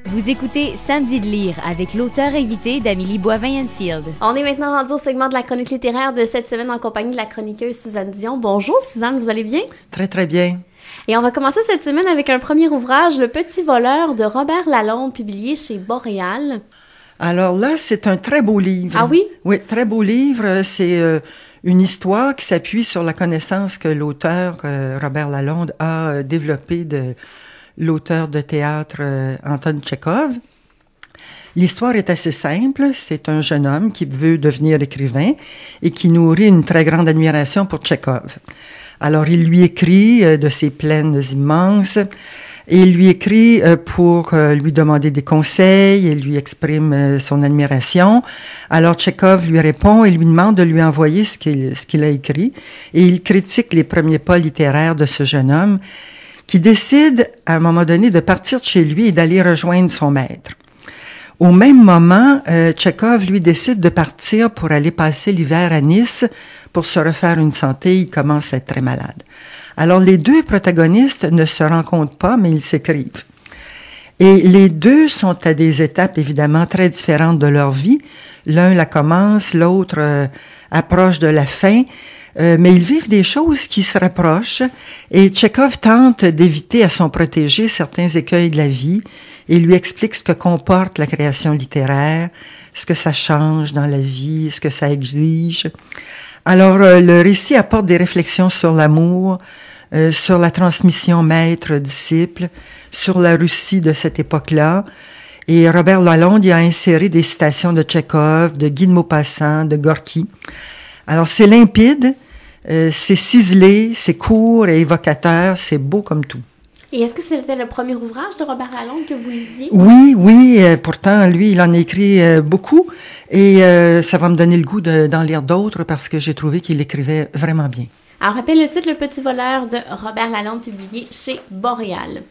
Vous écoutez Samedi de lire avec l'auteur invité d'Amélie Boivin-Enfield. On est maintenant rendu au segment de la chronique littéraire de cette semaine en compagnie de la chroniqueuse Suzanne Dion. Bonjour Suzanne, vous allez bien? Très, très bien. Et on va commencer cette semaine avec un premier ouvrage, Le Petit voleur de Robert Lalonde, publié chez Boréal. Alors là, c'est un très beau livre. Ah oui? Oui, très beau livre. C'est une histoire qui s'appuie sur la connaissance que l'auteur, Robert Lalonde, a développée de l'auteur de théâtre Anton Tchekhov. L'histoire est assez simple. C'est un jeune homme qui veut devenir écrivain et qui nourrit une très grande admiration pour Tchekhov. Alors, il lui écrit de ses plaines immenses et il lui écrit pour lui demander des conseils et lui exprime son admiration. Alors, Tchekhov lui répond et lui demande de lui envoyer ce qu'il a écrit et il critique les premiers pas littéraires de ce jeune homme qui décide, à un moment donné, de partir de chez lui et d'aller rejoindre son maître. Au même moment, Tchekhov, lui, décide de partir pour aller passer l'hiver à Nice pour se refaire une santé. Il commence à être très malade. Alors, les deux protagonistes ne se rencontrent pas, mais ils s'écrivent. Et les deux sont à des étapes, évidemment, très différentes de leur vie. L'un la commence, l'autre approche de la fin. Mais ils vivent des choses qui se rapprochent et Tchekhov tente d'éviter à son protégé certains écueils de la vie et lui explique ce que comporte la création littéraire, ce que ça change dans la vie, ce que ça exige. Alors, le récit apporte des réflexions sur l'amour, sur la transmission maître-disciple, sur la Russie de cette époque-là. Et Robert Lalonde y a inséré des citations de Tchekhov, de Guy de Maupassant, de Gorky. Alors, c'est limpide, c'est ciselé, c'est court et évocateur, c'est beau comme tout. Et est-ce que c'était le premier ouvrage de Robert Lalonde que vous lisiez? Oui, pourtant, lui, il en a écrit beaucoup et ça va me donner le goût d'en lire d'autres parce que j'ai trouvé qu'il écrivait vraiment bien. Alors, rappelle le titre, Le Petit voleur de Robert Lalonde, publié chez Boréal.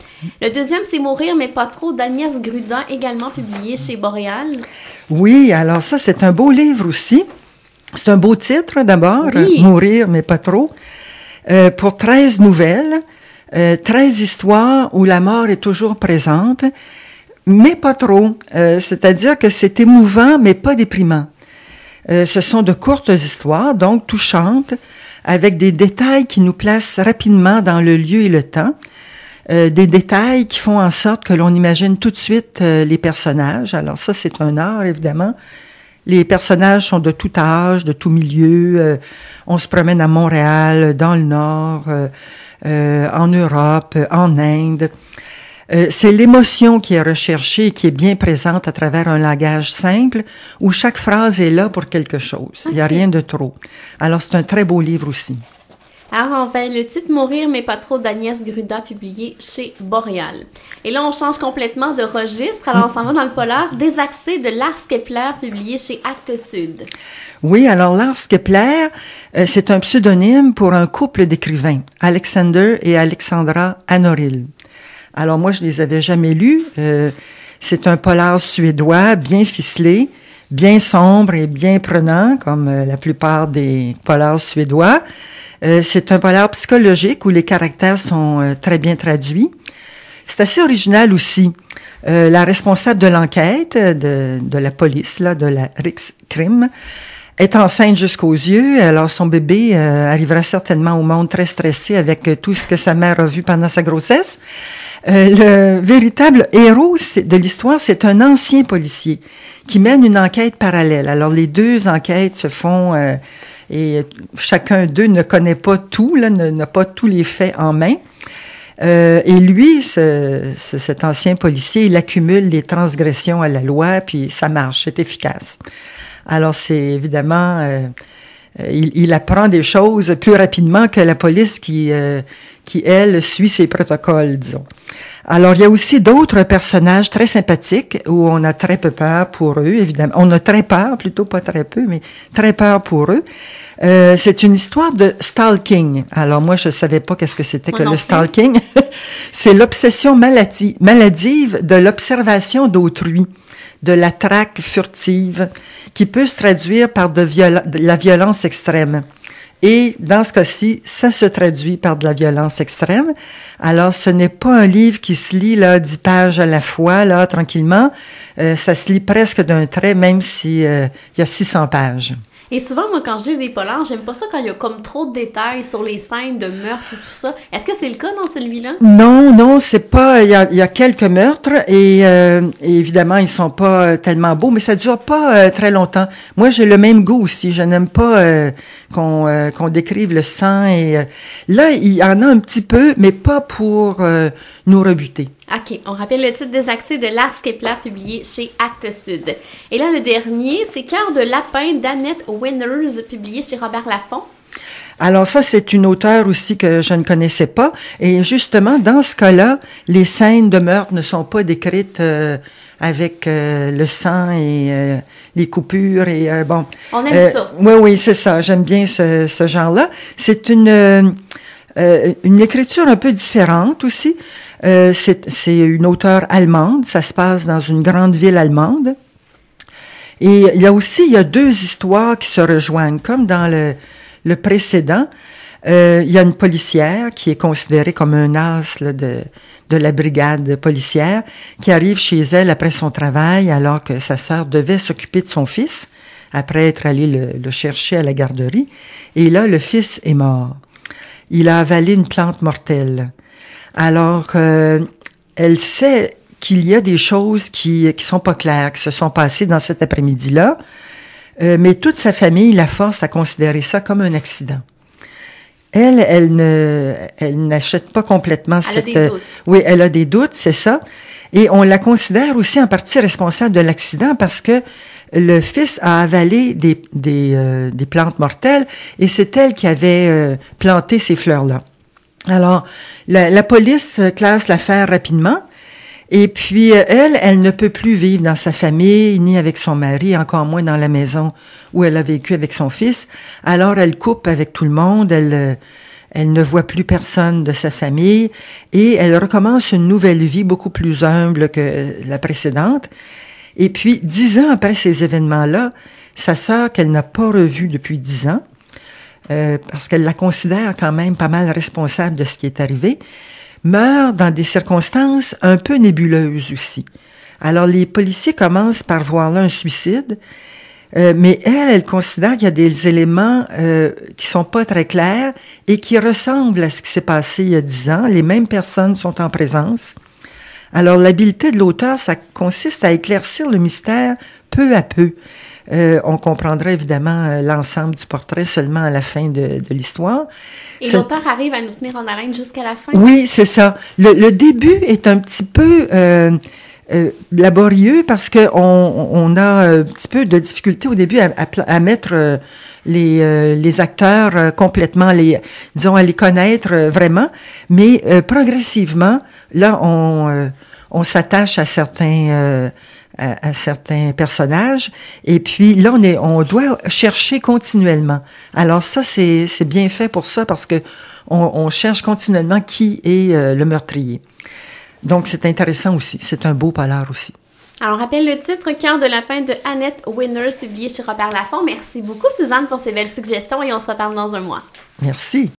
Le deuxième, c'est Mourir, mais pas trop, d'Agnès Grudin, également publié chez Boréal. Oui, alors ça, c'est un beau livre aussi. C'est un beau titre, d'abord, oui. Mourir, mais pas trop, pour 13 nouvelles, 13 histoires où la mort est toujours présente, mais pas trop. C'est-à-dire que c'est émouvant, mais pas déprimant. Ce sont de courtes histoires, donc touchantes, avec des détails qui nous placent rapidement dans le lieu et le temps, des détails qui font en sorte que l'on imagine tout de suite les personnages. Alors ça, c'est un art, évidemment. Les personnages sont de tout âge, de tout milieu. On se promène à Montréal, dans le Nord, en Europe, en Inde. C'est l'émotion qui est recherchée et qui est bien présente à travers un langage simple où chaque phrase est là pour quelque chose. Il n'y a rien de trop. Alors, c'est un très beau livre aussi. Alors, on fait le titre Mourir, mais pas trop d'Agnès Gruda, publié chez Boréal. Et là, on change complètement de registre. Alors, on s'en va dans le polar. Désaxé de Lars Kepler, publié chez Actes Sud. Oui, alors Lars Kepler, c'est un pseudonyme pour un couple d'écrivains, Alexander et Alexandra Anoril. Alors, moi, je les avais jamais lus. C'est un polar suédois, bien ficelé, bien sombre et bien prenant, comme la plupart des polars suédois. C'est un polar psychologique où les caractères sont très bien traduits. C'est assez original aussi. La responsable de l'enquête de la police, là, de la Rikskrim, est enceinte jusqu'aux yeux. Alors, son bébé arrivera certainement au monde très stressé avec tout ce que sa mère a vu pendant sa grossesse. Le véritable héros de l'histoire, c'est un ancien policier qui mène une enquête parallèle. Alors, les deux enquêtes se font... et chacun d'eux ne connaît pas tout, là, n'a pas tous les faits en main. Et lui, cet ancien policier, il accumule les transgressions à la loi, puis ça marche, c'est efficace. Alors, c'est évidemment... il apprend des choses plus rapidement que la police qui, elle, suit ses protocoles, disons. Alors, il y a aussi d'autres personnages très sympathiques où on a très peu peur pour eux, évidemment. On a très peur, plutôt pas très peu, mais très peur pour eux. C'est une histoire de stalking. Alors, moi, je savais pas qu'est-ce que c'était que le stalking. C'est l'obsession maladive de l'observation d'autrui, de la traque furtive, qui peut se traduire par de la violence extrême. Et dans ce cas-ci, ça se traduit par de la violence extrême. Alors, ce n'est pas un livre qui se lit là 10 pages à la fois, là, tranquillement. Ça se lit presque d'un trait, même si il y a 600 pages. Et souvent, moi, quand je lis des polars, j'aime pas ça quand il y a comme trop de détails sur les scènes de meurtre et tout ça. Est-ce que c'est le cas dans celui-là? Non, c'est pas. Il y a quelques meurtres et évidemment, ils sont pas tellement beaux, mais ça dure pas très longtemps. Moi, j'ai le même goût aussi. Je n'aime pas qu'on décrive le sang et là, il y en a un petit peu, mais pas pour nous rebuter. OK, on rappelle le titre des accès de Lars Kepler publié chez Actes Sud. Et là, le dernier, c'est Cœur de lapin d'Annette Winners publié chez Robert Laffont. Alors ça, c'est une auteure aussi que je ne connaissais pas. Et justement, dans ce cas-là, les scènes de meurtre ne sont pas décrites avec le sang et les coupures et bon. On aime ça. Oui, c'est ça. J'aime bien ce genre-là. C'est une écriture un peu différente aussi. C'est une auteure allemande. Ça se passe dans une grande ville allemande. Et il y a deux histoires qui se rejoignent, comme dans le précédent. Il y a une policière qui est considérée comme un as là, de la brigade policière qui arrive chez elle après son travail alors que sa sœur devait s'occuper de son fils après être allée le chercher à la garderie. Et là, le fils est mort. Il a avalé une plante mortelle. Alors elle sait qu'il y a des choses qui sont pas claires, qui se sont passées dans cet après-midi-là, mais toute sa famille la force à considérer ça comme un accident. Elle n'achète pas complètement cette... Elle a des doutes. Oui, elle a des doutes, c'est ça. Et on la considère aussi en partie responsable de l'accident parce que le fils a avalé des plantes mortelles et c'est elle qui avait planté ces fleurs-là. Alors, la police classe l'affaire rapidement. Et puis, elle ne peut plus vivre dans sa famille, ni avec son mari, encore moins dans la maison où elle a vécu avec son fils. Alors, elle coupe avec tout le monde, elle ne voit plus personne de sa famille et elle recommence une nouvelle vie beaucoup plus humble que la précédente. Et puis, 10 ans après ces événements-là, sa sœur, qu'elle n'a pas revue depuis 10 ans, parce qu'elle la considère quand même pas mal responsable de ce qui est arrivé, meurt dans des circonstances un peu nébuleuses aussi. Alors, les policiers commencent par voir là un suicide, mais elle considère qu'il y a des éléments qui sont pas très clairs et qui ressemblent à ce qui s'est passé il y a 10 ans. Les mêmes personnes sont en présence. Alors, l'habileté de l'auteur, ça consiste à éclaircir le mystère peu à peu. On comprendra évidemment l'ensemble du portrait seulement à la fin de l'histoire. Et l'auteur arrive à nous tenir en haleine jusqu'à la fin? Oui, c'est ça. Le début est un petit peu laborieux parce que on a un petit peu de difficulté au début à mettre les acteurs complètement, à les connaître vraiment. Mais progressivement, là, on s'attache à certains personnages. Et puis là, on doit chercher continuellement. Alors ça, c'est bien fait pour ça parce que on cherche continuellement qui est le meurtrier. Donc, c'est intéressant aussi. C'est un beau polar aussi. Alors, on rappelle le titre, Cœur de lapin de Annette Winners, publié chez Robert Laffont. Merci beaucoup, Suzanne, pour ces belles suggestions et on se reparle dans un mois. Merci.